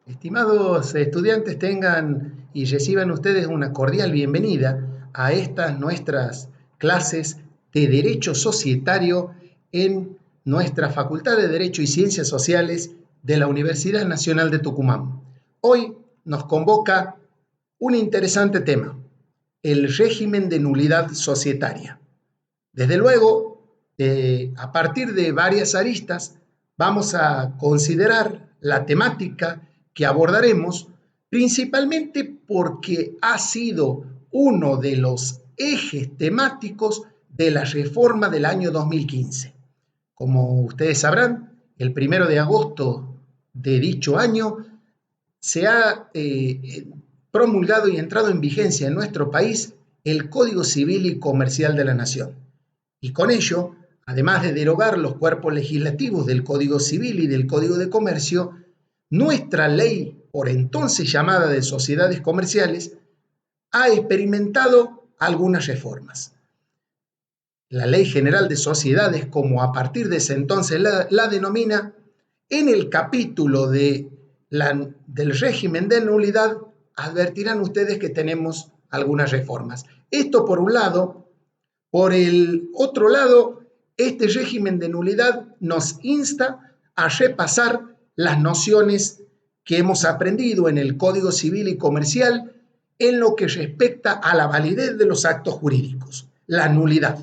Estimados estudiantes, tengan y reciban ustedes una cordial bienvenida a estas nuestras clases de Derecho Societario en nuestra Facultad de Derecho y Ciencias Sociales de la Universidad Nacional de Tucumán. Hoy nos convoca un interesante tema, el régimen de nulidad societaria. Desde luego, a partir de varias aristas, vamos a considerar la temática que abordaremos, principalmente porque ha sido uno de los ejes temáticos de la reforma del año 2015. Como ustedes sabrán, el 1 de agosto de dicho año se ha promulgado y entrado en vigencia en nuestro país el Código Civil y Comercial de la Nación. Y con ello, además de derogar los cuerpos legislativos del Código Civil y del Código de Comercio, nuestra ley, por entonces llamada de sociedades comerciales, ha experimentado algunas reformas. La Ley General de Sociedades, como a partir de ese entonces la denomina, en el capítulo del régimen de nulidad, advertirán ustedes que tenemos algunas reformas. Esto por un lado. Por el otro lado, este régimen de nulidad nos insta a repasar las nociones que hemos aprendido en el Código Civil y Comercial en lo que respecta a la validez de los actos jurídicos, la nulidad.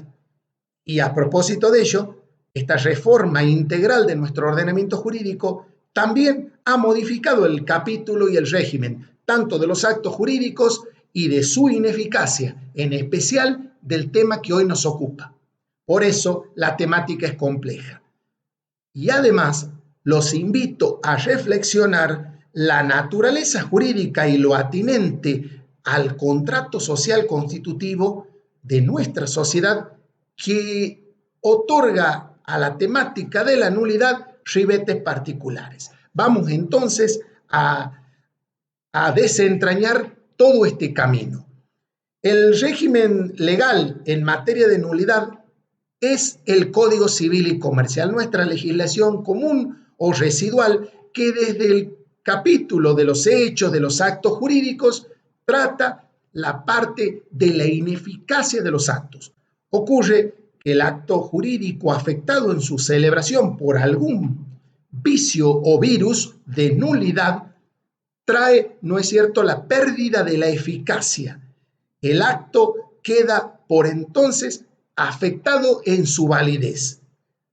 Y a propósito de ello, esta reforma integral de nuestro ordenamiento jurídico también ha modificado el capítulo y el régimen, tanto de los actos jurídicos y de su ineficacia, en especial del tema que hoy nos ocupa. Por eso la temática es compleja. Y además los invito a reflexionar la naturaleza jurídica y lo atinente al contrato social constitutivo de nuestra sociedad que otorga a la temática de la nulidad ribetes particulares. Vamos entonces a desentrañar todo este camino. El régimen legal en materia de nulidad es el Código Civil y Comercial, nuestra legislación común o residual que desde el capítulo de los hechos, de los actos jurídicos, trata la parte de la ineficacia de los actos. Ocurre que el acto jurídico afectado en su celebración por algún vicio o virus de nulidad trae, ¿no es cierto?, la pérdida de la eficacia. El acto queda por entonces afectado en su validez.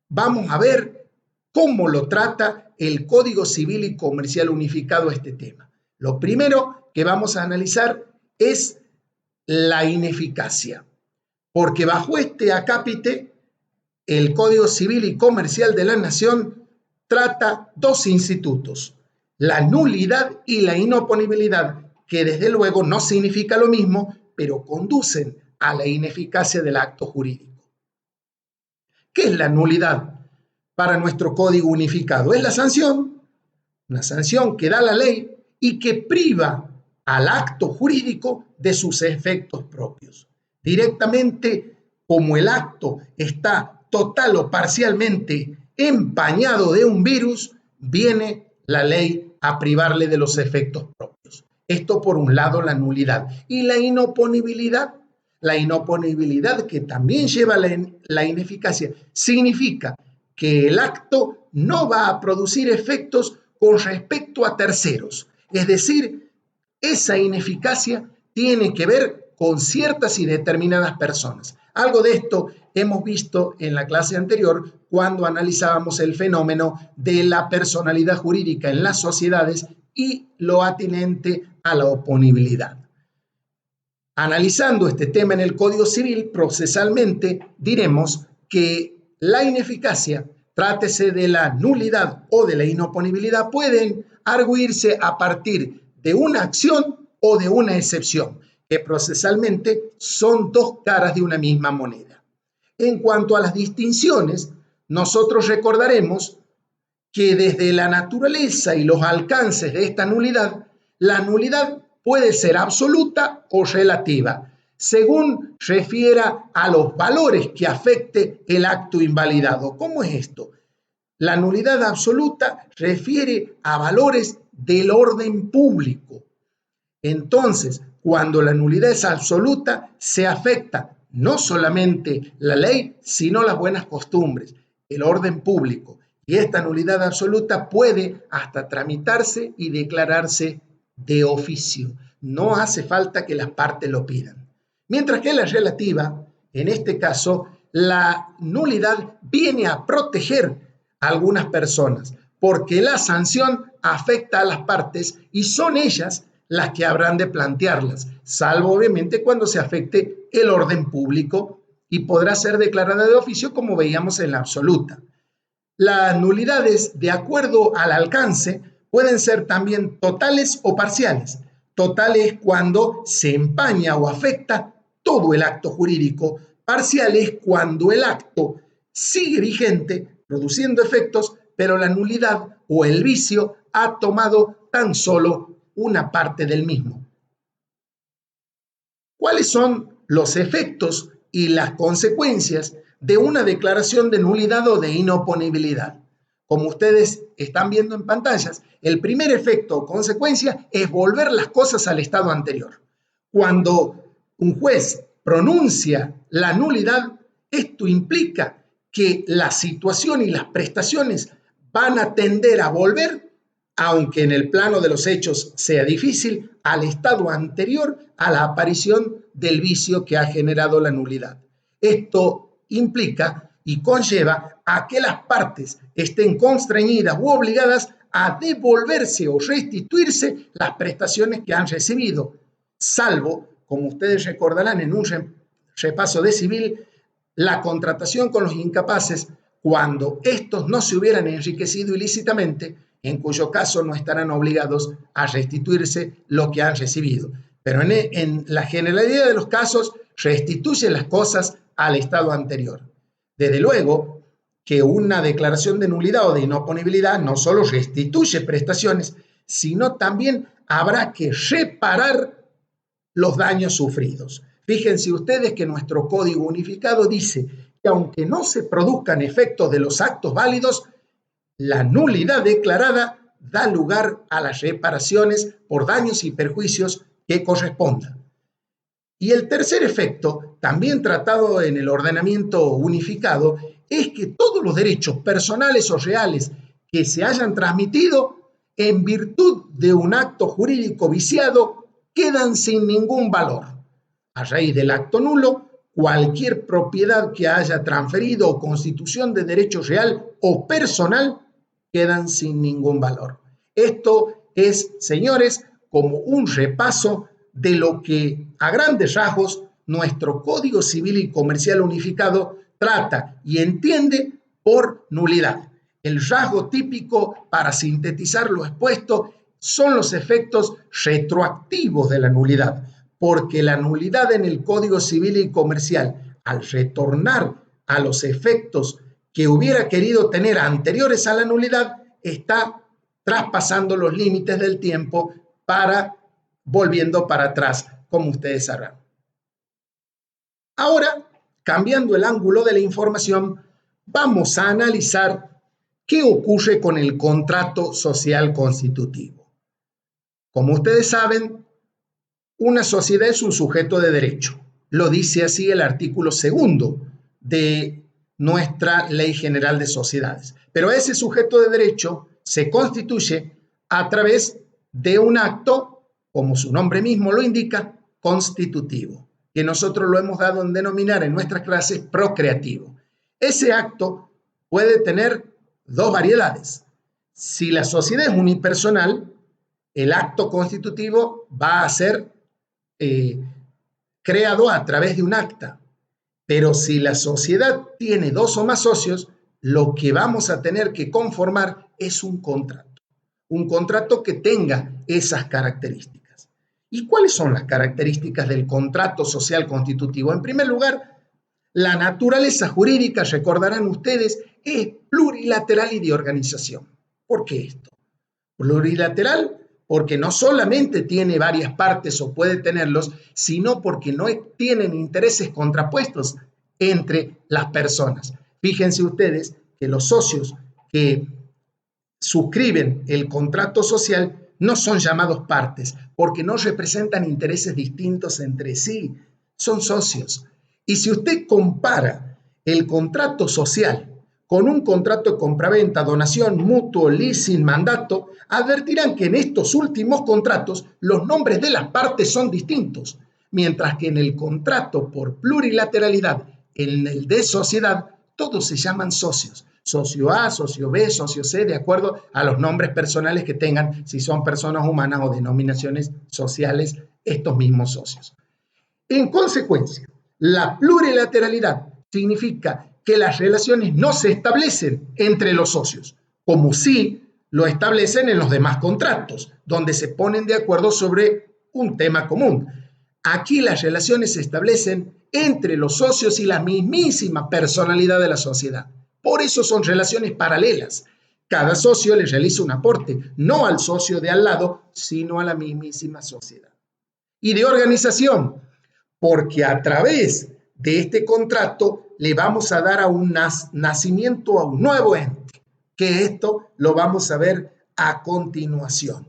Vamos a ver cómo lo trata el Código Civil y Comercial unificado este tema. Lo primero que vamos a analizar es la ineficacia, porque bajo este acápite, el Código Civil y Comercial de la Nación trata dos institutos, la nulidad y la inoponibilidad, que desde luego no significa lo mismo, pero conducen a la ineficacia del acto jurídico. ¿Qué es la nulidad para nuestro código unificado? Es la sanción, una sanción que da la ley y que priva al acto jurídico de sus efectos propios. Directamente, como el acto está total o parcialmente empañado de un virus, viene la ley a privarle de los efectos propios. Esto por un lado la nulidad. Y la inoponibilidad que también lleva la ineficacia, significa que el acto no va a producir efectos con respecto a terceros. Es decir, esa ineficacia tiene que ver con ciertas y determinadas personas. Algo de esto hemos visto en la clase anterior cuando analizábamos el fenómeno de la personalidad jurídica en las sociedades y lo atinente a la oponibilidad. Analizando este tema en el Código Civil, procesalmente diremos que la ineficacia, trátese de la nulidad o de la inoponibilidad, pueden arguirse a partir de una acción o de una excepción, que procesalmente son dos caras de una misma moneda. En cuanto a las distinciones, nosotros recordaremos que desde la naturaleza y los alcances de esta nulidad, la nulidad puede ser absoluta o relativa, según refiera a los valores que afecte el acto invalidado. ¿Cómo es esto? La nulidad absoluta refiere a valores del orden público. Entonces, cuando la nulidad es absoluta, se afecta no solamente la ley, sino las buenas costumbres, el orden público. Y esta nulidad absoluta puede hasta tramitarse y declararse de oficio. No hace falta que las partes lo pidan. Mientras que la relativa, en este caso, la nulidad viene a proteger a algunas personas, porque la sanción afecta a las partes y son ellas las que habrán de plantearlas, salvo obviamente cuando se afecte el orden público y podrá ser declarada de oficio como veíamos en la absoluta. Las nulidades, de acuerdo al alcance, pueden ser también totales o parciales. Totales cuando se empaña o afecta todo el acto jurídico. Parciales cuando el acto sigue vigente, produciendo efectos, pero la nulidad o el vicio ha tomado tan solo una parte del mismo. ¿Cuáles son los efectos y las consecuencias de una declaración de nulidad o de inoponibilidad? Como ustedes están viendo en pantallas, el primer efecto o consecuencia es volver las cosas al estado anterior. Cuando un juez pronuncia la nulidad, esto implica que la situación y las prestaciones van a tender a volver, aunque en el plano de los hechos sea difícil, al estado anterior a la aparición del vicio que ha generado la nulidad. Esto implica y conlleva a que las partes estén constreñidas u obligadas a devolverse o restituirse las prestaciones que han recibido, salvo, como ustedes recordarán en un repaso de civil, la contratación con los incapaces cuando estos no se hubieran enriquecido ilícitamente, en cuyo caso no estarán obligados a restituirse lo que han recibido. Pero en la generalidad de los casos, restituyen las cosas al estado anterior. Desde luego que una declaración de nulidad o de inoponibilidad no solo restituye prestaciones, sino también habrá que reparar los daños sufridos. Fíjense ustedes que nuestro Código Unificado dice que aunque no se produzcan efectos de los actos válidos, la nulidad declarada da lugar a las reparaciones por daños y perjuicios que correspondan. Y el tercer efecto, también tratado en el ordenamiento unificado, es que todos los derechos personales o reales que se hayan transmitido en virtud de un acto jurídico viciado quedan sin ningún valor. A raíz del acto nulo, cualquier propiedad que haya transferido o constitución de derecho real o personal quedan sin ningún valor. Esto es, señores, como un repaso de lo que a grandes rasgos nuestro Código Civil y Comercial Unificado trata y entiende por nulidad. El rasgo típico, para sintetizar lo expuesto, son los efectos retroactivos de la nulidad, porque la nulidad en el Código Civil y Comercial, al retornar a los efectos que hubiera querido tener anteriores a la nulidad, está traspasando los límites del tiempo para volviendo para atrás, como ustedes sabrán. Ahora, cambiando el ángulo de la información, vamos a analizar qué ocurre con el contrato social constitutivo. Como ustedes saben, una sociedad es un sujeto de derecho. Lo dice así el artículo 2 de nuestra Ley General de Sociedades. Pero ese sujeto de derecho se constituye a través de un acto, como su nombre mismo lo indica, constitutivo, que nosotros lo hemos dado en denominar en nuestras clases procreativo. Ese acto puede tener dos variedades. Si la sociedad es unipersonal, el acto constitutivo va a ser creado a través de un acta. Pero si la sociedad tiene dos o más socios, lo que vamos a tener que conformar es un contrato que tenga esas características. ¿Y cuáles son las características del contrato social constitutivo? En primer lugar, la naturaleza jurídica, recordarán ustedes, es plurilateral y de organización. ¿Por qué esto? Plurilateral porque no solamente tiene varias partes o puede tenerlos, sino porque no tienen intereses contrapuestos entre las personas. Fíjense ustedes que los socios que suscriben el contrato social no son llamados partes porque no representan intereses distintos entre sí, son socios. Y si usted compara el contrato social con un contrato de compraventa, donación, mutuo, leasing, mandato, advertirán que en estos últimos contratos los nombres de las partes son distintos, mientras que en el contrato por plurilateralidad, en el de sociedad, todos se llaman socios. Socio A, socio B, socio C, de acuerdo a los nombres personales que tengan, si son personas humanas o denominaciones sociales, estos mismos socios. En consecuencia, la plurilateralidad significa que las relaciones no se establecen entre los socios, como sí lo establecen en los demás contratos, donde se ponen de acuerdo sobre un tema común. Aquí las relaciones se establecen entre los socios y la mismísima personalidad de la sociedad. Por eso son relaciones paralelas. Cada socio le realiza un aporte, no al socio de al lado, sino a la mismísima sociedad. Y de organización, porque a través de este contrato le vamos a dar a un nacimiento a un nuevo ente, que esto lo vamos a ver a continuación.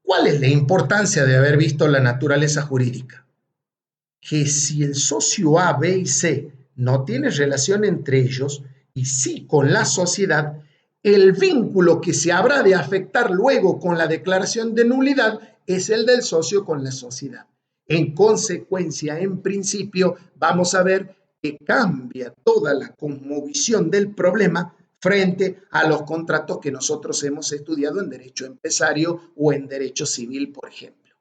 ¿Cuál es la importancia de haber visto la naturaleza jurídica? Que si el socio A, B y C no tiene relación entre ellos y sí con la sociedad, el vínculo que se habrá de afectar luego con la declaración de nulidad es el del socio con la sociedad. En consecuencia, en principio, vamos a ver que cambia toda la cosmovisión del problema frente a los contratos que nosotros hemos estudiado en derecho empresario o en derecho civil, por ejemplo.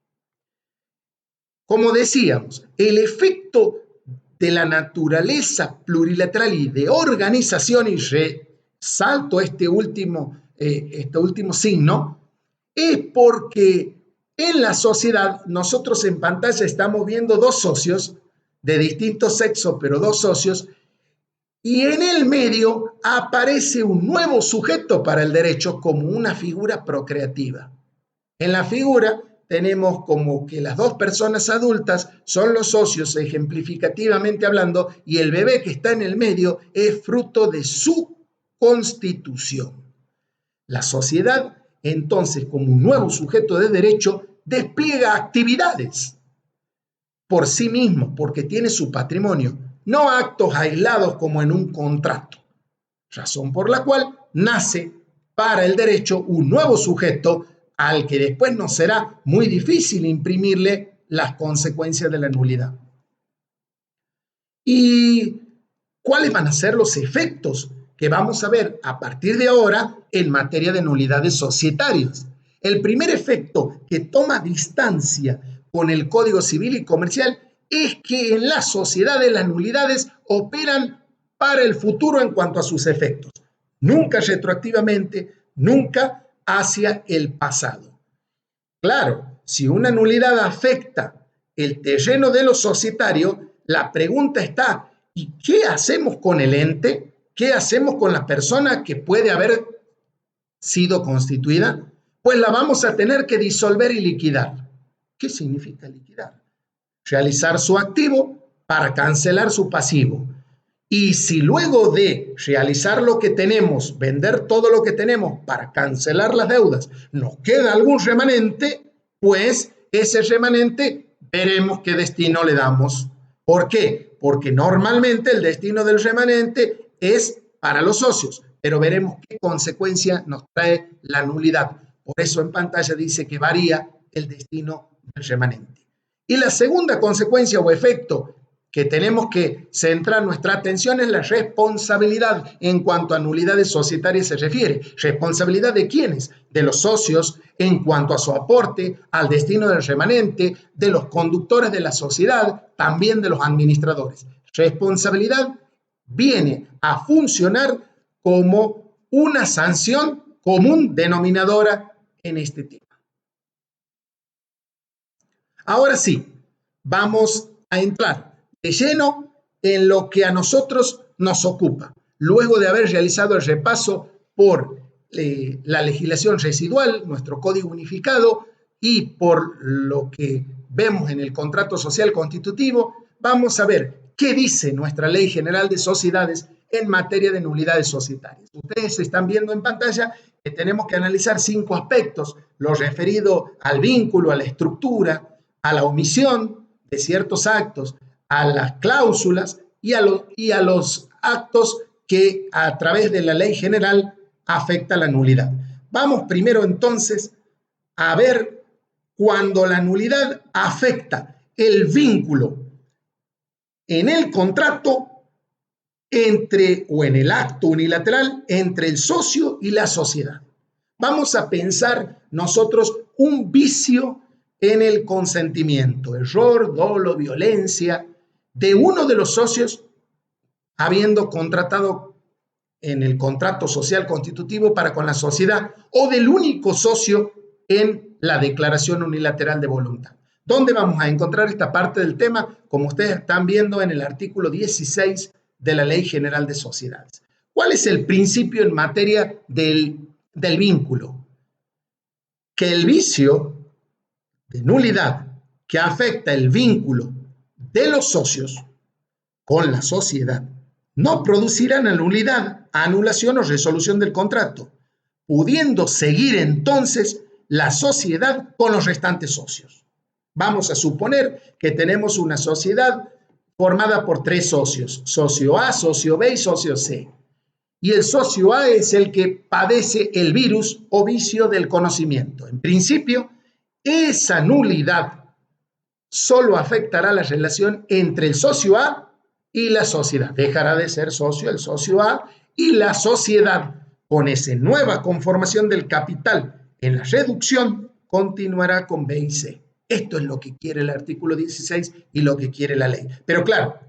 Como decíamos, el efecto de la naturaleza plurilateral y de organización, y resalto este último signo, es porque en la sociedad nosotros en pantalla estamos viendo dos socios de distinto sexo, pero dos socios, y en el medio aparece un nuevo sujeto para el derecho como una figura procreativa. En la figura tenemos como que las dos personas adultas son los socios, ejemplificativamente hablando, y el bebé que está en el medio es fruto de su constitución. La sociedad, entonces, como un nuevo sujeto de derecho, despliega actividades por sí mismo, porque tiene su patrimonio, no actos aislados como en un contrato, razón por la cual nace para el derecho un nuevo sujeto al que después nos será muy difícil imprimirle las consecuencias de la nulidad. ¿Y cuáles van a ser los efectos que vamos a ver a partir de ahora en materia de nulidades societarias? El primer efecto que toma distancia con el Código Civil y Comercial es que en las sociedades las nulidades operan para el futuro en cuanto a sus efectos, nunca retroactivamente, nunca hacia el pasado. Claro, si una nulidad afecta el terreno de lo societario, la pregunta está, ¿y qué hacemos con el ente? ¿Qué hacemos con la persona que puede haber sido constituida? Pues la vamos a tener que disolver y liquidar. ¿Qué significa liquidar? Realizar su activo para cancelar su pasivo. Y si luego de realizar lo que tenemos, vender todo lo que tenemos para cancelar las deudas, nos queda algún remanente, pues ese remanente veremos qué destino le damos. ¿Por qué? Porque normalmente el destino del remanente es para los socios, pero veremos qué consecuencia nos trae la nulidad. Por eso en pantalla dice que varía el destino del remanente. Y la segunda consecuencia o efecto que tenemos que centrar nuestra atención es la responsabilidad en cuanto a nulidades societarias se refiere. ¿Responsabilidad de quiénes? De los socios en cuanto a su aporte al destino del remanente, de los conductores de la sociedad, también de los administradores. Responsabilidad viene a funcionar como una sanción común denominadora en este tema. Ahora sí, vamos a entrar de lleno en lo que a nosotros nos ocupa, luego de haber realizado el repaso por la legislación residual, nuestro código unificado, y por lo que vemos en el contrato social constitutivo, vamos a ver qué dice nuestra Ley General de Sociedades en materia de nulidades societarias. Ustedes están viendo en pantalla que tenemos que analizar 5 aspectos, lo referido al vínculo, a la estructura, a la omisión de ciertos actos, a las cláusulas y a los actos que a través de la ley general afecta la nulidad. Vamos primero entonces a ver cuando la nulidad afecta el vínculo en el contrato o en el acto unilateral entre el socio y la sociedad. Vamos a pensar nosotros un vicio en el consentimiento, error, dolo, violencia de uno de los socios habiendo contratado en el contrato social constitutivo para con la sociedad o del único socio en la declaración unilateral de voluntad. ¿Dónde vamos a encontrar esta parte del tema? Como ustedes están viendo en el artículo 16 de la Ley General de Sociedades. ¿Cuál es el principio en materia del vínculo? Que el vicio de nulidad que afecta el vínculo de los socios con la sociedad no producirá nulidad, anulación o resolución del contrato, pudiendo seguir entonces la sociedad con los restantes socios. Vamos a suponer que tenemos una sociedad formada por 3 socios, socio A, socio B y socio C. Y el socio A es el que padece el virus o vicio del conocimiento. En principio, esa nulidad solo afectará la relación entre el socio A y la sociedad. Dejará de ser socio el socio A y la sociedad, con esa nueva conformación del capital en la reducción, continuará con B y C. Esto es lo que quiere el artículo 16 y lo que quiere la ley. Pero claro,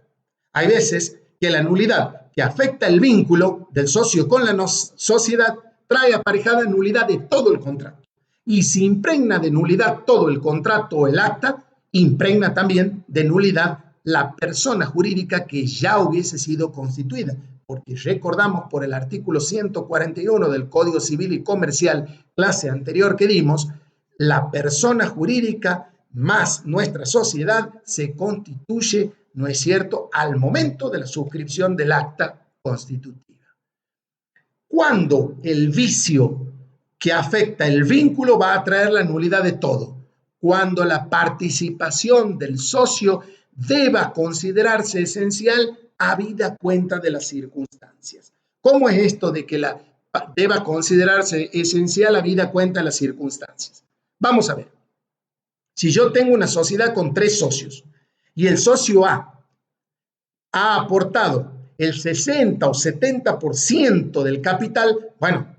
hay veces que la nulidad que afecta el vínculo del socio con la sociedad trae aparejada nulidad de todo el contrato. Y si impregna de nulidad todo el contrato o el acta, impregna también de nulidad la persona jurídica que ya hubiese sido constituida, porque recordamos por el artículo 141 del Código Civil y Comercial, clase anterior que dimos, la persona jurídica más nuestra sociedad se constituye, ¿no es cierto?, al momento de la suscripción del acta constitutiva. ¿Cuándo el vicio que afecta el vínculo va a traer la nulidad de todo? Cuando la participación del socio deba considerarse esencial habida cuenta de las circunstancias. ¿Cómo es esto de que deba considerarse esencial habida cuenta de las circunstancias? Vamos a ver. Si yo tengo una sociedad con 3 socios y el socio A ha aportado el 60 o 70% del capital, bueno,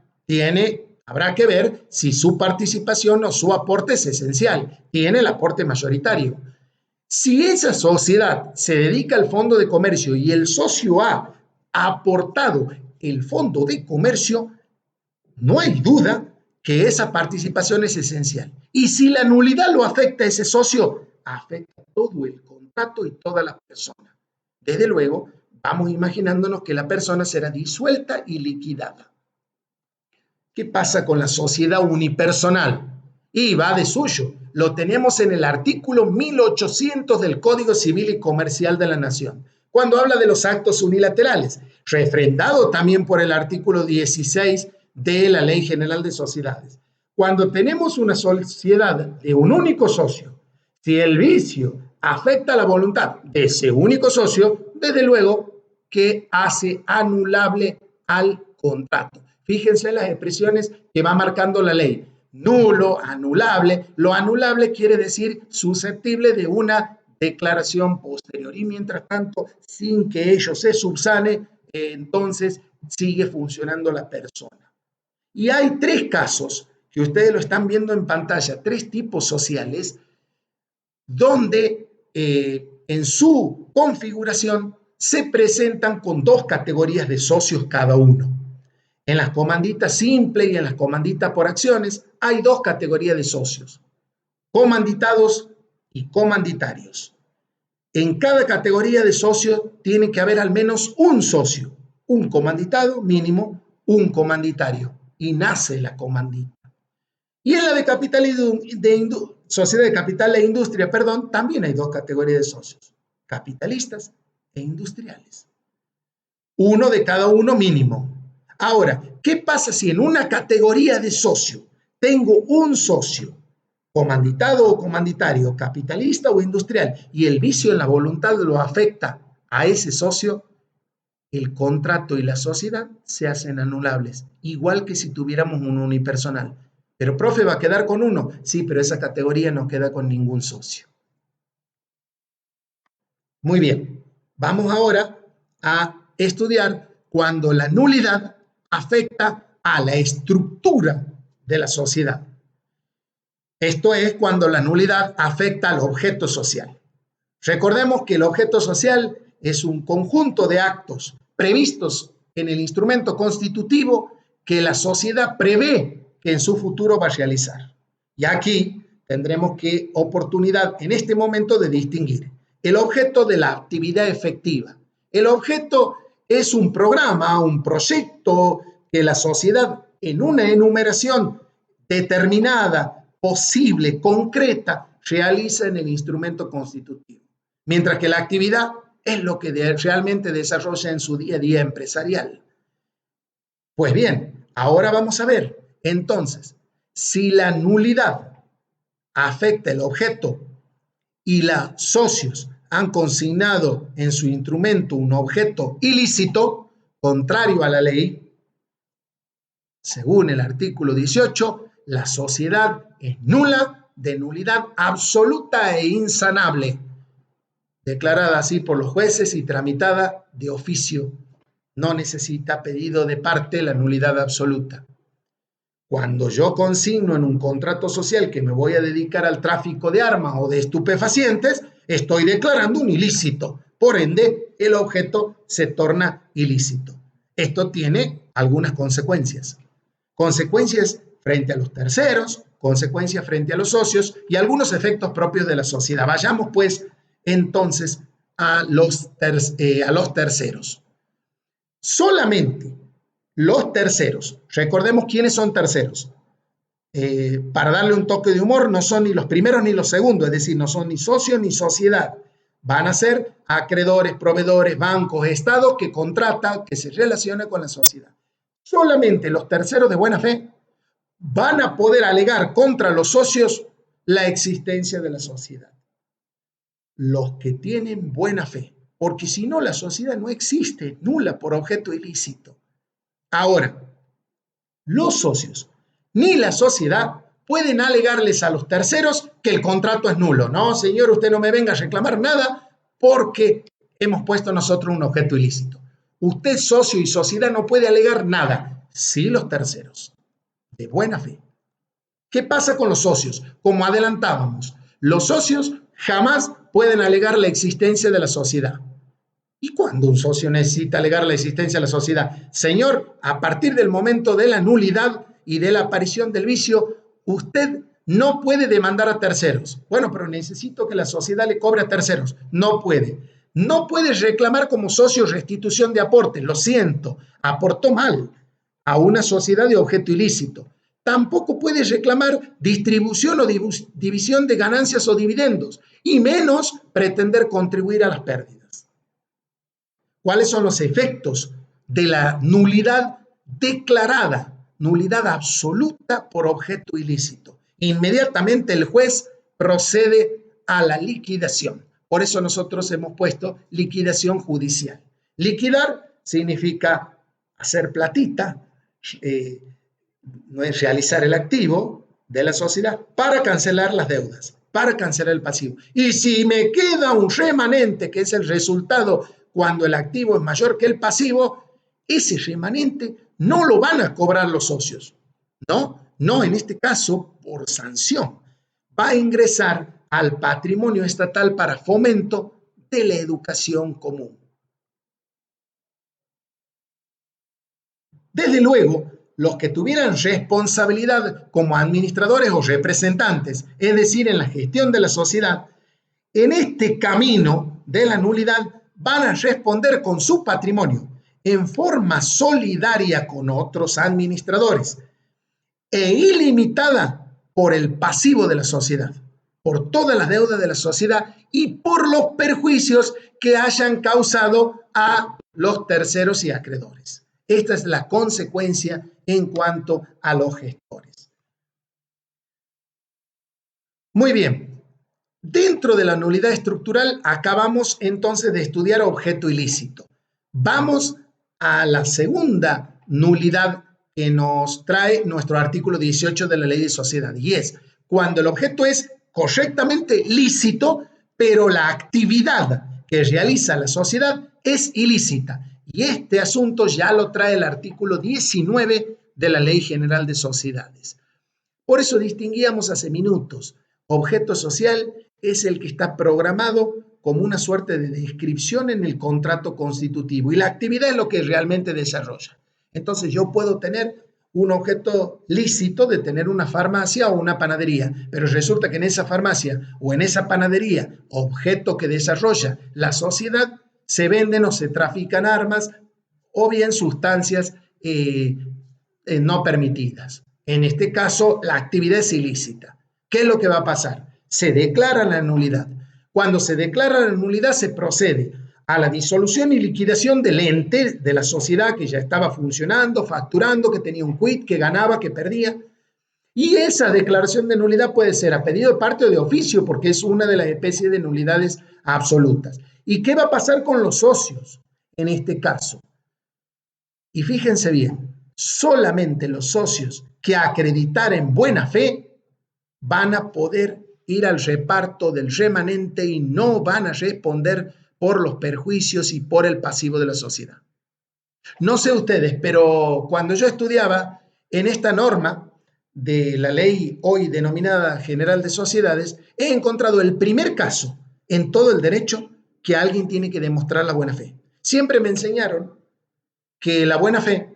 habrá que ver si su participación o su aporte es esencial, tiene el aporte mayoritario. Si esa sociedad se dedica al fondo de comercio y el socio A ha aportado el fondo de comercio, no hay duda que esa participación es esencial. Y si la nulidad lo afecta a ese socio, afecta todo el contrato y toda la persona. Desde luego, vamos imaginándonos que la persona será disuelta y liquidada. ¿Qué pasa con la sociedad unipersonal? Y va de suyo. Lo tenemos en el artículo 1800 del Código Civil y Comercial de la Nación, cuando habla de los actos unilaterales, refrendado también por el artículo 16 de la Ley General de Sociedades. Cuando tenemos una sociedad de un único socio, si el vicio afecta la voluntad de ese único socio, desde luego que hace anulable al contrato. Fíjense en las expresiones que va marcando la ley. Nulo, anulable. Lo anulable quiere decir susceptible de una declaración posterior. Y mientras tanto, sin que ello se subsane, entonces sigue funcionando la persona. Y hay 3 casos que ustedes lo están viendo en pantalla, 3 tipos sociales, donde en su configuración se presentan con 2 categorías de socios cada uno. En las comanditas simple y en las comanditas por acciones hay 2 categorías de socios, comanditados y comanditarios. En cada categoría de socios tiene que haber al menos un socio, un comanditado mínimo, un comanditario, y nace la comandita. Y en la de capital sociedad de capital e industria, también hay 2 categorías de socios, capitalistas e industriales. Uno de cada uno mínimo. Ahora, ¿qué pasa si en una categoría de socio tengo un socio comanditado o comanditario, capitalista o industrial, y el vicio en la voluntad lo afecta a ese socio? El contrato y la sociedad se hacen anulables, igual que si tuviéramos un unipersonal. Pero, profe, ¿va a quedar con uno? Sí, pero esa categoría no queda con ningún socio. Muy bien, vamos ahora a estudiar cuando la nulidad afecta a la estructura de la sociedad. Esto es cuando la nulidad afecta al objeto social. Recordemos que el objeto social es un conjunto de actos previstos en el instrumento constitutivo que la sociedad prevé que en su futuro va a realizar. Y aquí tendremos que oportunidad en este momento de distinguir el objeto de la actividad efectiva. El objeto es un programa, un proyecto que la sociedad en una enumeración determinada, posible, concreta, realiza en el instrumento constitutivo. Mientras que la actividad es lo que realmente desarrolla en su día a día empresarial. Pues bien, ahora vamos a ver, entonces, si la nulidad afecta el objeto y los socios han consignado en su instrumento un objeto ilícito, contrario a la ley, según el artículo 18, la sociedad es nula, de nulidad absoluta e insanable, declarada así por los jueces y tramitada de oficio. No necesita pedido de parte la nulidad absoluta. Cuando yo consigno en un contrato social que me voy a dedicar al tráfico de armas o de estupefacientes, estoy declarando un ilícito. Por ende, el objeto se torna ilícito. Esto tiene algunas consecuencias. Consecuencias frente a los terceros, consecuencias frente a los socios y algunos efectos propios de la sociedad. Vayamos pues entonces a los terceros. Solamente los terceros, recordemos quiénes son terceros, para darle un toque de humor, no son ni los primeros ni los segundos, es decir, no son ni socios ni sociedad. Van a ser acreedores, proveedores, bancos, estados que contratan, que se relacionan con la sociedad. Solamente los terceros de buena fe van a poder alegar contra los socios la existencia de la sociedad. Los que tienen buena fe, porque si no la sociedad no existe, nula por objeto ilícito. Ahora, los socios ni la sociedad pueden alegarles a los terceros que el contrato es nulo. No, señor, usted no me venga a reclamar nada porque hemos puesto nosotros un objeto ilícito. Usted, socio y sociedad, no puede alegar nada. Sí, los terceros, de buena fe. ¿Qué pasa con los socios? Como adelantábamos, los socios jamás pueden alegar la existencia de la sociedad. ¿Y cuándo un socio necesita alegar la existencia de la sociedad? Señor, a partir del momento de la nulidad y de la aparición del vicio, usted no puede demandar a terceros. Bueno, pero necesito que la sociedad le cobre a terceros. No puede. No puede reclamar como socio restitución de aporte. Lo siento, aportó mal a una sociedad de objeto ilícito. Tampoco puede reclamar distribución o división de ganancias o dividendos, y menos pretender contribuir a las pérdidas. ¿Cuáles son los efectos de la nulidad declarada? Nulidad absoluta por objeto ilícito. Inmediatamente el juez procede a la liquidación. Por eso nosotros hemos puesto liquidación judicial. Liquidar significa hacer platita, no es realizar el activo de la sociedad para cancelar las deudas, para cancelar el pasivo. Y si me queda un remanente, que es el resultado cuando el activo es mayor que el pasivo, ese remanente no lo van a cobrar los socios. No, en este caso, por sanción. Va a ingresar al patrimonio estatal para fomento de la educación común. Desde luego, los que tuvieran responsabilidad como administradores o representantes, es decir, en la gestión de la sociedad, en este camino de la nulidad van a responder con su patrimonio en forma solidaria con otros administradores e ilimitada por el pasivo de la sociedad, por todas las deudas de la sociedad y por los perjuicios que hayan causado a los terceros y acreedores. Esta es la consecuencia en cuanto a los gestores. Muy bien. Dentro de la nulidad estructural acabamos entonces de estudiar objeto ilícito. Vamos a la segunda nulidad que nos trae nuestro artículo 18 de la Ley de Sociedad, y es cuando el objeto es correctamente lícito, pero la actividad que realiza la sociedad es ilícita. Y este asunto ya lo trae el artículo 19 de la Ley General de Sociedades. Por eso distinguíamos hace minutos. Objeto social es el que está programado como una suerte de descripción en el contrato constitutivo y la actividad es lo que realmente desarrolla. Entonces yo puedo tener un objeto lícito de tener una farmacia o una panadería, pero resulta que en esa farmacia o en esa panadería, objeto que desarrolla la sociedad, se venden o se trafican armas o bien sustancias no permitidas. En este caso, la actividad es ilícita. ¿Qué es lo que va a pasar? Se declara la nulidad. Cuando se declara la nulidad, se procede a la disolución y liquidación del ente, de la sociedad que ya estaba funcionando, facturando, que tenía un quit, que ganaba, que perdía. Y esa declaración de nulidad puede ser a pedido de parte o de oficio, porque es una de las especies de nulidades absolutas. ¿Y qué va a pasar con los socios en este caso? Y fíjense bien, solamente los socios que acreditaren buena fe van a poder ir al reparto del remanente y no van a responder por los perjuicios y por el pasivo de la sociedad. No sé ustedes, pero cuando yo estudiaba en esta norma de la ley hoy denominada General de Sociedades, he encontrado el primer caso en todo el derecho que alguien tiene que demostrar la buena fe. Siempre me enseñaron que la buena fe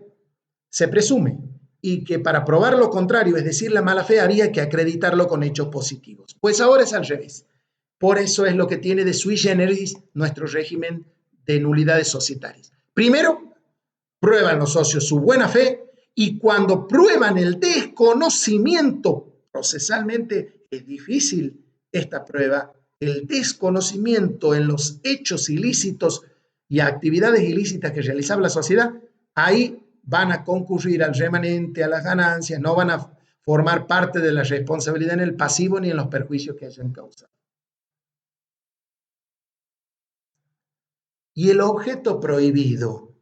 se presume y que para probar lo contrario, es decir, la mala fe, había que acreditarlo con hechos positivos. Pues ahora es al revés. Por eso es lo que tiene de sui generis nuestro régimen de nulidades societarias. Primero, prueban los socios su buena fe y cuando prueban el desconocimiento, procesalmente es difícil esta prueba, el desconocimiento en los hechos ilícitos y actividades ilícitas que realizaba la sociedad, ahí van a concurrir al remanente, a las ganancias, no van a formar parte de la responsabilidad en el pasivo ni en los perjuicios que hayan causado. Y el objeto prohibido.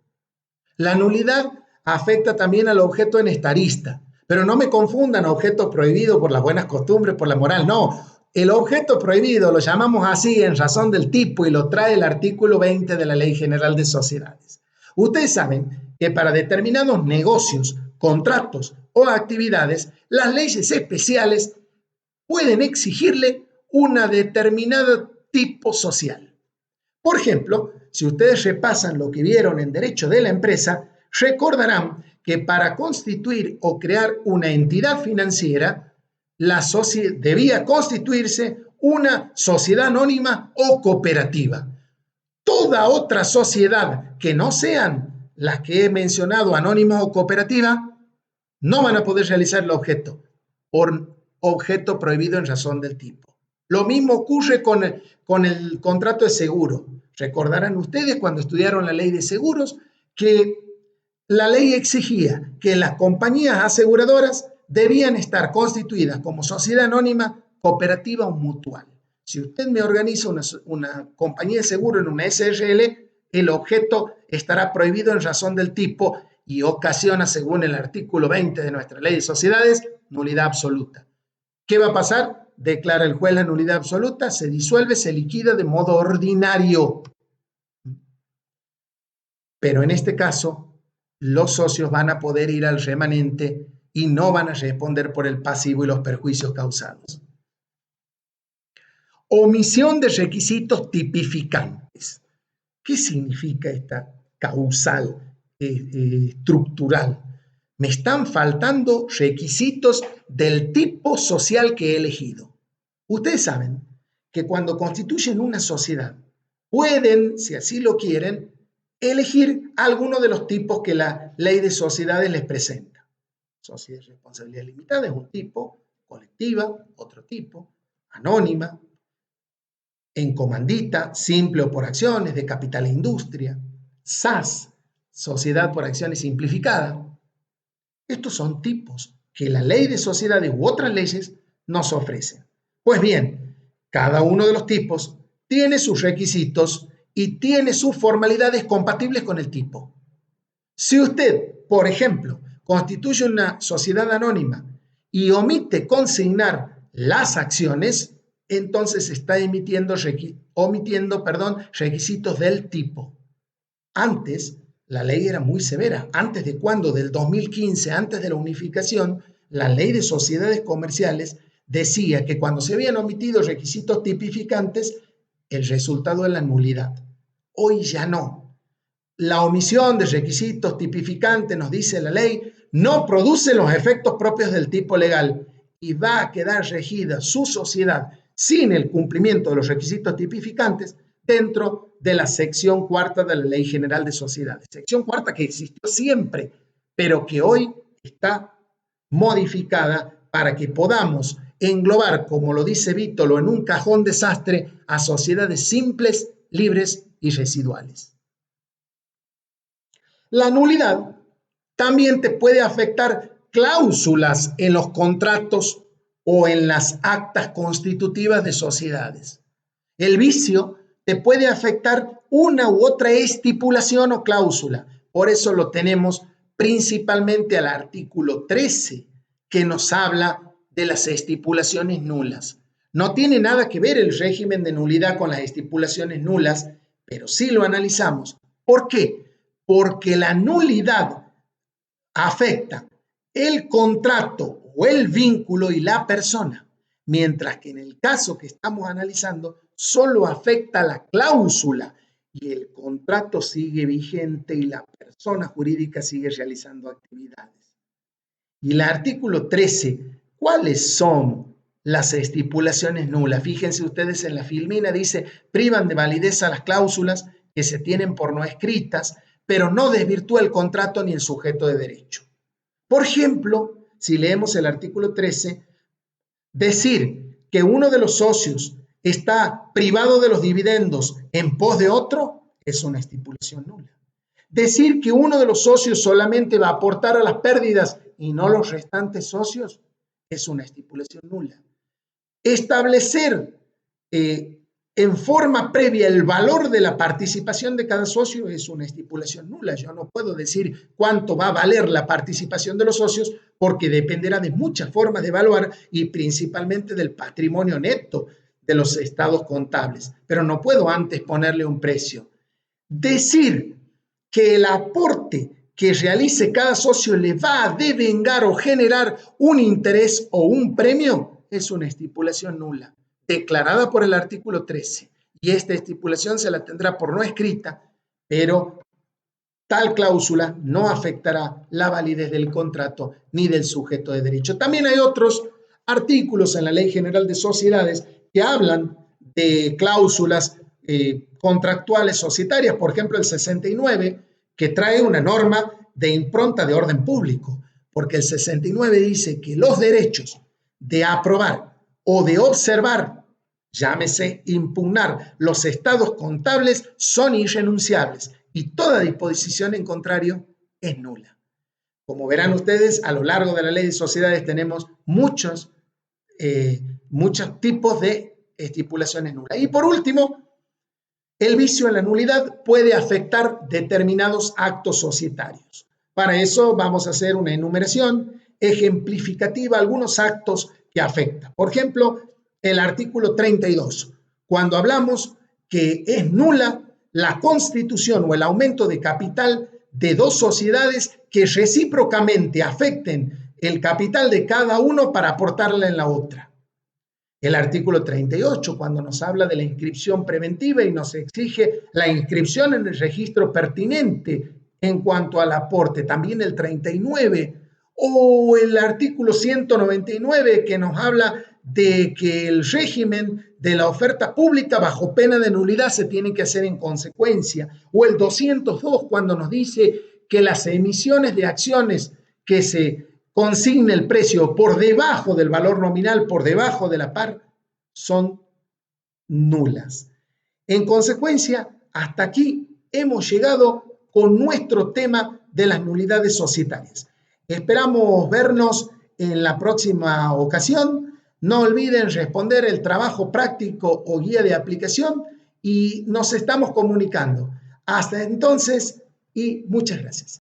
La nulidad afecta también al objeto enestarista, pero no me confundan objeto prohibido por las buenas costumbres, por la moral, no. El objeto prohibido lo llamamos así en razón del tipo y lo trae el artículo 20 de la Ley General de Sociedades. Ustedes saben que para determinados negocios, contratos o actividades, las leyes especiales pueden exigirle una determinada tipo social. Por ejemplo, si ustedes repasan lo que vieron en Derecho de la Empresa, recordarán que para constituir o crear una entidad financiera, debía constituirse una sociedad anónima o cooperativa. Toda otra sociedad que no sean las que he mencionado, anónima o cooperativa, no van a poder realizar el objeto por objeto prohibido en razón del tipo. Lo mismo ocurre con el contrato de seguro. Recordarán ustedes cuando estudiaron la ley de seguros que la ley exigía que las compañías aseguradoras debían estar constituidas como sociedad anónima, cooperativa o mutual. Si usted me organiza una compañía de seguro en una SRL, el objeto estará prohibido en razón del tipo y ocasiona, según el artículo 20 de nuestra ley de sociedades, nulidad absoluta. ¿Qué va a pasar? Declara el juez la nulidad absoluta, se disuelve, se liquida de modo ordinario. Pero en este caso, los socios van a poder ir al remanente y no van a responder por el pasivo y los perjuicios causados. Omisión de requisitos tipificantes. ¿Qué significa esta causal estructural? Me están faltando requisitos del tipo social que he elegido. Ustedes saben que cuando constituyen una sociedad, pueden, si así lo quieren, elegir alguno de los tipos que la ley de sociedades les presenta. Sociedad de responsabilidad limitada es un tipo, colectiva, otro tipo, anónima, en comandita, simple o por acciones, de capital e industria, SAS, sociedad por acciones simplificada. Estos son tipos que la ley de sociedades u otras leyes nos ofrecen. Pues bien, cada uno de los tipos tiene sus requisitos y tiene sus formalidades compatibles con el tipo. Si usted, por ejemplo, constituye una sociedad anónima y omite consignar las acciones, entonces está omitiendo requisitos del tipo. Antes, la ley era muy severa. ¿Antes de cuándo? Del 2015, antes de la unificación, la ley de sociedades comerciales decía que cuando se habían omitido requisitos tipificantes, el resultado era la nulidad. Hoy ya no. La omisión de requisitos tipificantes, nos dice la ley, no produce los efectos propios del tipo legal y va a quedar regida su sociedad sin el cumplimiento de los requisitos tipificantes dentro de la sección cuarta de la Ley General de Sociedades. Sección cuarta que existió siempre, pero que hoy está modificada para que podamos englobar, como lo dice Vítolo, en un cajón desastre a sociedades simples, libres y residuales. La nulidad también te puede afectar cláusulas en los contratos o en las actas constitutivas de sociedades. El vicio te puede afectar una u otra estipulación o cláusula. Por eso lo tenemos principalmente al artículo 13, que nos habla de las estipulaciones nulas. No tiene nada que ver el régimen de nulidad con las estipulaciones nulas, pero sí lo analizamos. ¿Por qué? Porque la nulidad afecta el contrato o el vínculo y la persona, mientras que en el caso que estamos analizando solo afecta la cláusula y el contrato sigue vigente y la persona jurídica sigue realizando actividades. Y el artículo 13, ¿cuáles son las estipulaciones nulas? Fíjense ustedes en la filmina, dice, privan de validez a las cláusulas que se tienen por no escritas, pero no desvirtúa el contrato ni el sujeto de derecho. Por ejemplo, si leemos el artículo 13, decir que uno de los socios está privado de los dividendos en pos de otro es una estipulación nula. Decir que uno de los socios solamente va a aportar a las pérdidas y no los restantes socios es una estipulación nula. Establecer en forma previa el valor de la participación de cada socio es una estipulación nula. Yo no puedo decir cuánto va a valer la participación de los socios porque dependerá de muchas formas de evaluar y principalmente del patrimonio neto de los estados contables, pero no puedo antes ponerle un precio. Decir que el aporte que realice cada socio le va a devengar o generar un interés o un premio es una estipulación nula, declarada por el artículo 13. Y esta estipulación se la tendrá por no escrita, pero tal cláusula no afectará la validez del contrato ni del sujeto de derecho. También hay otros artículos en la Ley General de Sociedades que hablan de cláusulas contractuales societarias, por ejemplo el 69, que trae una norma de impronta de orden público, porque el 69 dice que los derechos de aprobar o de observar, llámese impugnar, los estados contables son irrenunciables y toda disposición en contrario es nula. Como verán ustedes, a lo largo de la ley de sociedades tenemos muchos tipos de estipulaciones nulas. Y por último, el vicio en la nulidad puede afectar determinados actos societarios. Para eso vamos a hacer una enumeración ejemplificativa, algunos actos que afectan. Por ejemplo, el artículo 32, cuando hablamos que es nula la constitución o el aumento de capital de dos sociedades que recíprocamente afecten el capital de cada uno para aportarle en la otra. El artículo 38, cuando nos habla de la inscripción preventiva y nos exige la inscripción en el registro pertinente en cuanto al aporte. También el 39 o el artículo 199 que nos habla de que el régimen de la oferta pública bajo pena de nulidad se tiene que hacer en consecuencia. O el 202 cuando nos dice que las emisiones de acciones que se consigne el precio por debajo del valor nominal, por debajo de la par, son nulas. En consecuencia, hasta aquí hemos llegado con nuestro tema de las nulidades societarias. Esperamos vernos en la próxima ocasión. No olviden responder el trabajo práctico o guía de aplicación y nos estamos comunicando. Hasta entonces y muchas gracias.